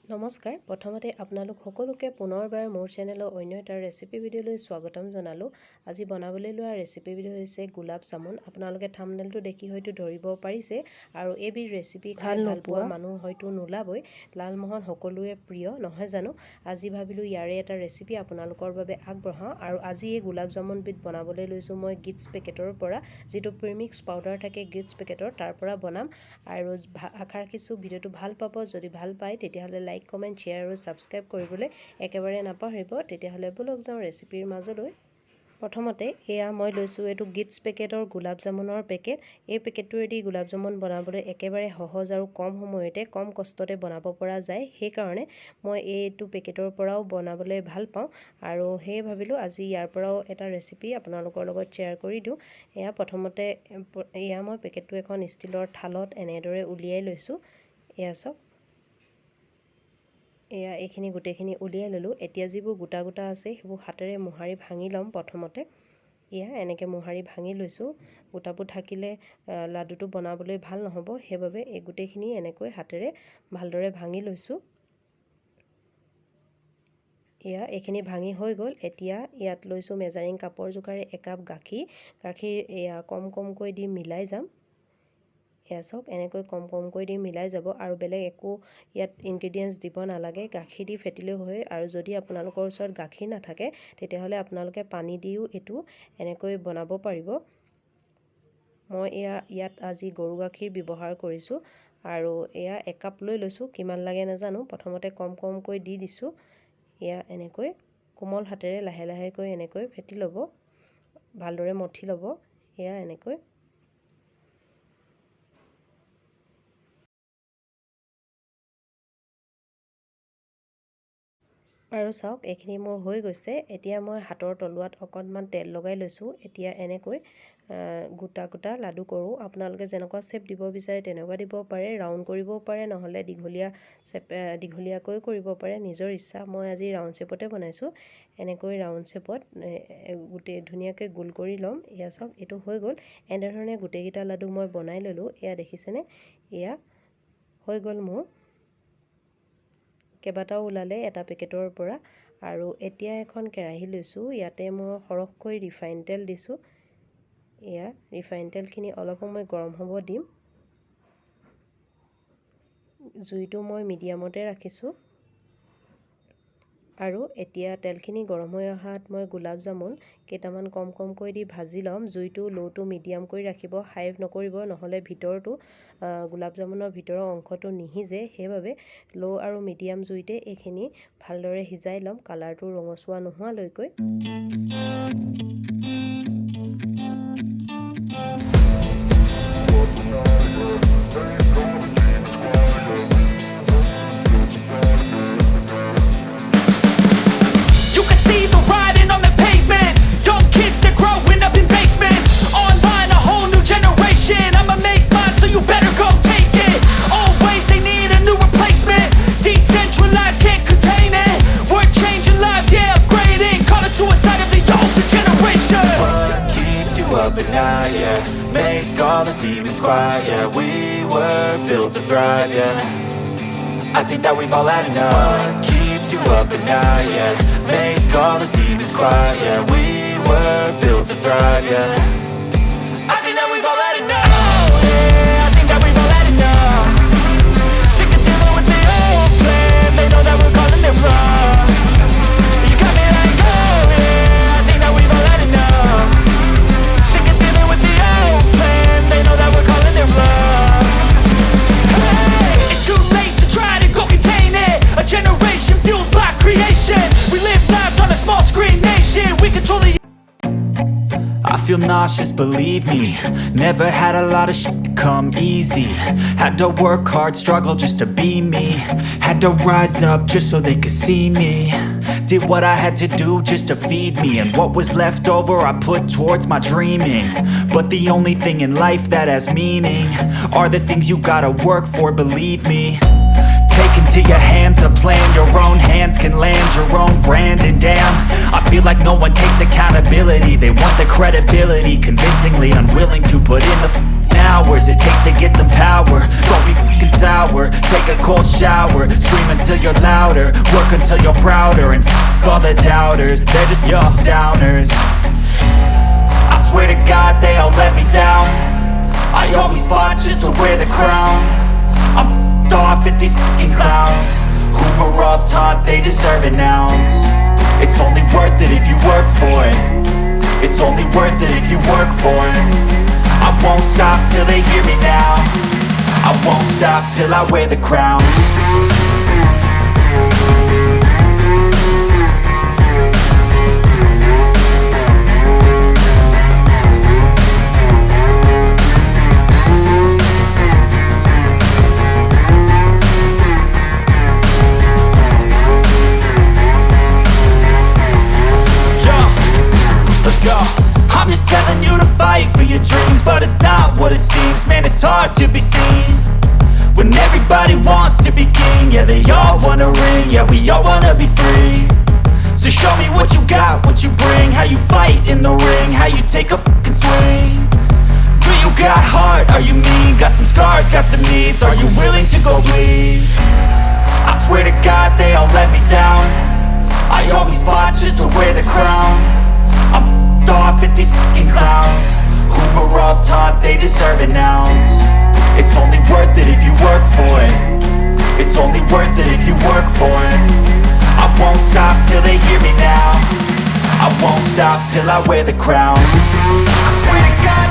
নমস্কাৰ প্ৰথমতে আপোনালোক সকলোকে পুনৰবাৰ মোৰ চেনেলৰ অন্য এটা ৰেচিপি ভিডিঅ'লৈ স্বাগতম জনালোঁ। আজি বনাবলৈ লোৱা ৰেচিপি ভিডিঅ' হৈছে গোলাপ জামুন। আপোনালোকে থাম্বনেইলটো দেখি হয়তো ধৰিব পাৰিছে আৰু এইবিধ ৰেচিপি খাই ভাল পোৱা মানুহ হয়তো নোলাবই। লালমোহন সকলোৰে প্ৰিয় নহয় জানো। আজি ভাবিলোঁ ইয়াৰে এটা ৰেচিপি আপোনালোকৰ বাবে আগবঢ়াওঁ আৰু আজি এই গোলাপ জামুনবিধ বনাবলৈ লৈছোঁ মই গিটছ পেকেটৰ পৰা, যিটো প্ৰিমিক্স পাউডাৰ থাকে গিটছ পেকেটৰ, তাৰ পৰা বনাম আৰু আশা ৰাখিছোঁ ভিডিঅ'টো ভাল পাব। যদি ভাল পায় তেতিয়াহ'লে লাইক কমেণ্ট শ্বেয়াৰ আৰু ছাবস্ক্ৰাইব কৰিবলৈ একেবাৰে নাপাহৰিব। তেতিয়াহ'লে বলক যাওঁ ৰেচিপিৰ মাজলৈ। প্ৰথমতে এয়া মই লৈছোঁ এইটো গিটছ পেকেটৰ গোলাপ জামুনৰ পেকেট। এই পেকেটটোৱেদি গোলাপ জামুন বনাবলৈ একেবাৰে সহজ আৰু কম সময়তে কম কষ্টতে বনাব পৰা যায়। সেইকাৰণে মই এইটো পেকেটৰ পৰাও বনাবলৈ ভাল পাওঁ আৰু সেয়ে ভাবিলোঁ আজি ইয়াৰ পৰাও এটা ৰেচিপি আপোনালোকৰ লগত শ্বেয়াৰ কৰি দিওঁ। এয়া প্ৰথমতে এয়া মই পেকেটটো এখন ষ্টিলৰ থালত এনেদৰে উলিয়াই লৈছোঁ। এয়া চাওক, এয়া এইখিনি গোটেইখিনি উলিয়াই ল'লোঁ। এতিয়া যিবোৰ গোটা গোটা আছে সেইবোৰ হাতেৰে মোহাৰি ভাঙি ল'ম। প্ৰথমতে এয়া এনেকৈ মোহাৰি ভাঙি লৈছোঁ। গোটাবোৰ থাকিলে লাডুটো বনাবলৈ ভাল নহ'ব, সেইবাবে এই গোটেইখিনি এনেকৈ হাতেৰে ভালদৰে ভাঙি লৈছোঁ। এয়া এইখিনি ভাঙি হৈ গ'ল। এতিয়া ইয়াত লৈছোঁ মেজাৰিং কাপৰ জোখাৰে একাপ গাখীৰ এয়া কম কমকৈ দি মিলাই যাম। এয়া চাওক এনেকৈ কম কমকৈ দি মিলাই যাব আৰু বেলেগ একো ইয়াত ইনগ্ৰিডিয়েণ্টছ দিব নালাগে। গাখীৰ দি ফেটিলেও হয় আৰু যদি আপোনালোকৰ ওচৰত গাখীৰ নাথাকে তেতিয়াহ'লে আপোনালোকে পানী দিও এইটো এনেকৈ বনাব পাৰিব। মই ইয়াত আজি গৰু গাখীৰ ব্যৱহাৰ কৰিছোঁ আৰু এয়া একাপ লৈ লৈছোঁ। কিমান লাগে নাজানো, প্ৰথমতে কম কমকৈ দি দিছোঁ। এয়া এনেকৈ কোমল হাতেৰে লাহে লাহেকৈ এনেকৈ ফেটি ল'ব, ভালদৰে মঠি ল'ব। এয়া এনেকৈ আৰু চাওক এইখিনি মোৰ হৈ গৈছে। এতিয়া মই হাতৰ তলুৱাত অকণমান তেল লগাই লৈছোঁ। এতিয়া এনেকৈ গোটা গোটা লাডু কৰোঁ। আপোনালোকে যেনেকুৱা শ্বেপ দিব বিচাৰে তেনেকুৱা দিব পাৰে, ৰাউণ্ড কৰিব পাৰে, নহ'লে দীঘলীয়াকৈ কৰিব পাৰে, নিজৰ ইচ্ছা। মই আজি ৰাউণ্ড শ্বেপতে বনাইছোঁ। এনেকৈ ৰাউণ্ড শ্বেপত গোটেই ধুনীয়াকৈ গোল কৰি ল'ম। এয়া চাওক এইটো হৈ গ'ল। এনেধৰণে গোটেইকেইটা লাডু মই বনাই ল'লোঁ। এয়া দেখিছেনে, এয়া হৈ গ'ল মোৰ। কেইবাটাও ওলালে এটা পেকেটৰ পৰা। আৰু এতিয়া এখন কেৰাহী লৈছোঁ। ইয়াতে মই সৰহকৈ ৰিফাইন তেল দিছোঁ। এয়া ৰিফাইন তেলখিনি অলপ সময় গৰম হ'ব দিম। জুইটো মই মিডিয়ামতে ৰাখিছোঁ। আৰু এতিয়া তেলখিনি গৰম হৈ অহাত মই গোলাপ জামুন কেইটামান কম কমকৈ দি ভাজি ল'ম। জুইটো ল' টু মিডিয়াম কৰি ৰাখিব, হাই নকৰিব, নহ'লে ভিতৰটো গোলাপ জামুনৰ ভিতৰৰ অংশটো নিসিজে। সেইবাবে ল' আৰু মিডিয়াম জুইতে এইখিনি ভালদৰে সিজাই ল'ম, কালাৰটো ৰঙচুৱা নোহোৱালৈকৈ। But now, yeah, make all the demons quiet. Yeah, we were built to thrive. Yeah, I think that we've all had enough. What keeps you up at night? Yeah, make all the demons quiet. Yeah, we were built to thrive. Yeah, I think that we've all had enough. Oh, yeah, I think that we've all had enough. Sick of dealing with the old plan. They know that we're calling it wrong. You got me like, oh yeah, I think that we've all had enough. They know that we're calling it wrong. Hey, it's too late to try to go contain it. A generation fueled by creation. We live lives on a small screen nation. We control the I feel nauseous, believe me. Never had a lot of shit come easy. Had to work hard, struggle just to be me. Had to rise up just so they could see me. Did what I had to do just to feed me. And what was left over I put towards my dreaming. But the only thing in life that has meaning are the things you gotta work for, believe me. Take into your hands a plan, your own hands can land your own brand. And damn, I feel like no one takes accountability. They want the credibility, convincingly unwilling to put in the hours it takes to get some power. Don't be fucking sour. Take a cold shower, scream until you're louder, work until you're prouder, and all the doubters, they're just your downers. I swear to God they all let me down. I always fought just to wear the crown. I'm off at these fucking clowns who were all taught they deserve an ounce. It's only worth it if you work for it. It's only worth it if you work for it. I won't stop till they hear me now. I won't stop till I wear the crown. I'm just telling you to fight for your dreams, but it's not what it seems. Man, it's hard to be seen when everybody wants to be king. Yeah, they all wanna ring, yeah, we all wanna be free. So show me what you got, what you bring, how you fight in the ring, how you take a fucking swing. Do you got heart, are you mean? Got some scars, got some needs, are you willing to go bleed? I swear to God they all let me down. I always fought just to wear the crown. I'm off at these fucking clowns who were all taught they deserve an ounce. It's only worth it if you work for it. It's only worth it if you work for it. I won't stop till they hear me now. I won't stop till I wear the crown. I swear to God